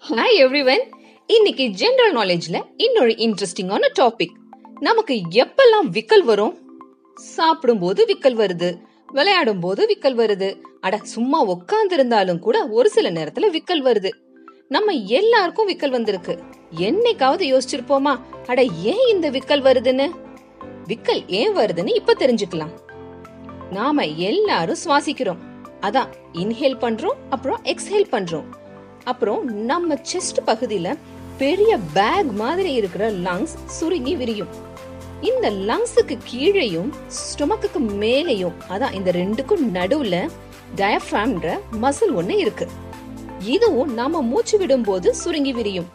Hi everyone. இன்னைக்கு general நாலேஜ்ல இன்னொரு இன்ட்ரெஸ்டிங்கான டாபிக். நமக்கு எப்பெல்லாம் விக்கல் வரும்? சாப்பிடும் போது விக்கல் வருது, விளையாடும் போது விக்கல் வருது, அட சும்மா உட்கார்ந்து இருந்தாலும் கூட ஒரு சில நேரத்துல விக்கல் வருது. நம்ம எல்லாருக்கும் விக்கல் வந்திருக்கு. என்னைக்காவது யோசிச்சிருப்போமா, அட ஏன் இந்த விக்கல் வருதுன்னு? விக்கல் ஏன் வருதுன்னு இப்ப தெரிஞ்சுக்கலாம். நாம எல்லாரும் சுவாசிக்கிறோம். அதான் இன்ஹேல் பண்றோம், அப்புறம் எக்ஸ்ஹேல் பண்றோம். அப்புறம் நம்ம செஸ்ட் பகுதியில பெரிய பேக் மாதிரி இருக்கிற லங்ஸ் சுருங்கி விரியும். இந்த லங்ஸுக்கு கீழேயும் ஸ்டொமக்குக்கு மேலேயும், அதான் இந்த ரெண்டுக்கும் நடுவுல டயப்ராம்ன்ற மசில் ஒண்ணு இருக்கு. இதுவும் நாம மூச்சு விடும் போது சுருங்கி விரியும்.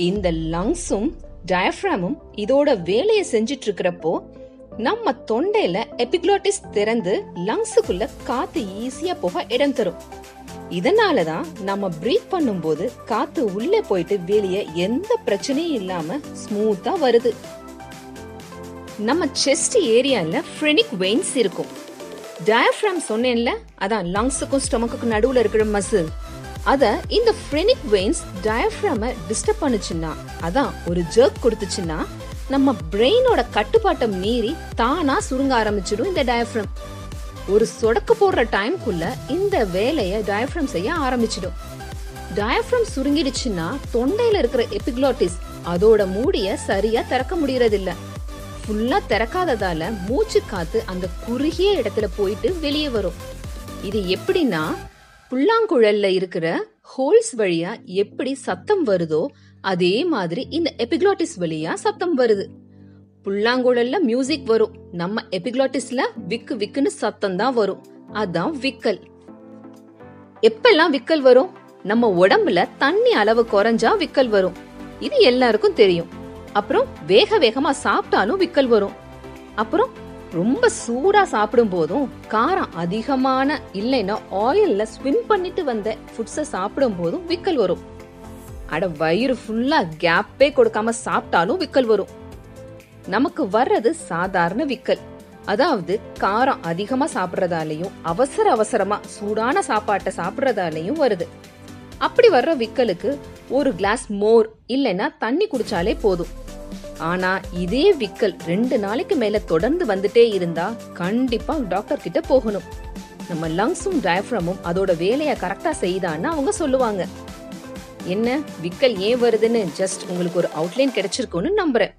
இந்த லங்ஸும் டயப்ராமும் இதோட வேலையை செஞ்சிட்டு இருக்கிறப்போ நம்ம தொண்டையில எபிக்ளாட்டிஸ் திறந்து லங்ஸுக்குள்ள காத்து ஈஸியா போக இடம் தரும். இதனாலதான் நம்ம பிரீத் பண்ணும்போது காத்து உள்ளே போயிட்டு வெளியே எந்த பிரச்சனையும் இல்லாம ஸ்மூத்தா வருது. நம்ம செஸ்ட் ஏரியால ஃப்ரெனிக் வெயின்ஸ் இருக்கும். டயப்ராம் சொன்னேன்ல, அதான் லங்ஸுக்கும் ஸ்டொமக்குக்கும் நடுவுல இருக்கிற மசில். அத இந்த ஃப்ரெனிக் வெயின்ஸ் டயப்ராம டிஸ்டர்ப் பண்ணுச்சுன்னா, அதான் ஒரு ஜர்க் கொடுத்துச்சுன்னா, நம்ம பிரெயினோட கட்டுப்பாட்டை மீறி தானா சுருங்க ஆரம்பிச்சிடும் இந்த டயப்ராம். ஒரு சொடக்கு போடுற டைம்குள்ள இந்த வேலையை டயப்ராம் செய்ய ஆரம்பிச்சிடும். டயப்ராம் சுருங்கிடுச்சுன்னா தொண்டையில இருக்கிற எபிக்ளாட்டிஸ் அதோட மூடிய சரியா திறக்க முடியறது இல்ல. ஃபுல்லா திறக்காததால மூச்சு காத்து அந்த குறுகிய இடத்துல போயிட்டு வெளியே வரும். இது எப்படின்னா, புல்லாங்குழல்ல இருக்கிற ஹோல்ஸ் வழியா எப்படி சத்தம் வருதோ அதே மாதிரி இந்த எபிக்ளாட்டிஸ் வழியா சத்தம் வருது. புல்லாங்குழல்ல மியூசிக் வரும், நம்ம எபிக்ளாட்டிஸ்ல விக்கு விக்குன்னு சத்தம் தான் வரும். அதான் விக்கல். எப்பெல்லாம் விக்கல் வரும்? நம்ம உடம்புல தண்ணி அளவு குறைஞ்சா விக்கல் வரும். இது எல்லாருக்கும் தெரியும். அப்புறம் வேக வேகமா சாப்பிட்டாலும் விக்கல் வரும். அப்புறம் ரொம்ப சூடா சாப்பிடும் போதும், காரம் அதிகமான இல்லைன்னா ஆயில்ல ஸ்விம் பண்ணிட்டு வந்த ஃபுட்ஸ சாப்பிடும் போதும் விக்கல் வரும். அட வயிறு ஃபுல்லா கேப்பே கொடுக்காம சாப்பிட்டாலும் விக்கல் வரும். நமக்கு வர்றது சாதாரண விக்கல், அதாவது காரம் அதிகமா சாப்பிடறதாலையும் அவசர அவசரமா சூடான சாப்பாட்டை சாப்பிடறதாலையும் வருது. அப்படி வர்ற விக்கலுக்கு ஒரு கிளாஸ் மோர் இல்லைன்னா தண்ணி குடிச்சாலே போதும். ஆனா இதே விக்கல் 2 நாளைக்கு மேல தொடர்ந்து வந்துட்டே இருந்தா கண்டிப்பா டாக்டர் கிட்ட போகணும். நம்ம லங்ஸும் டயப்ராமும் அதோட வேலையை கரெக்டா செய்தான்னு அவங்க சொல்லுவாங்க. என்ன விக்கல் ஏன் வருதுன்னு ஜஸ்ட் உங்களுக்கு ஒரு அவுட்லைன் கிடைச்சிருக்கும்னு நம்புறேன்.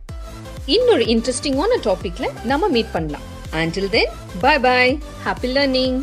இன்னொரு இன்ட்ரெஸ்டிங்கான டாபிக்ல நம்ம மீட் பண்ணலாம். Until then, bye bye. Happy learning.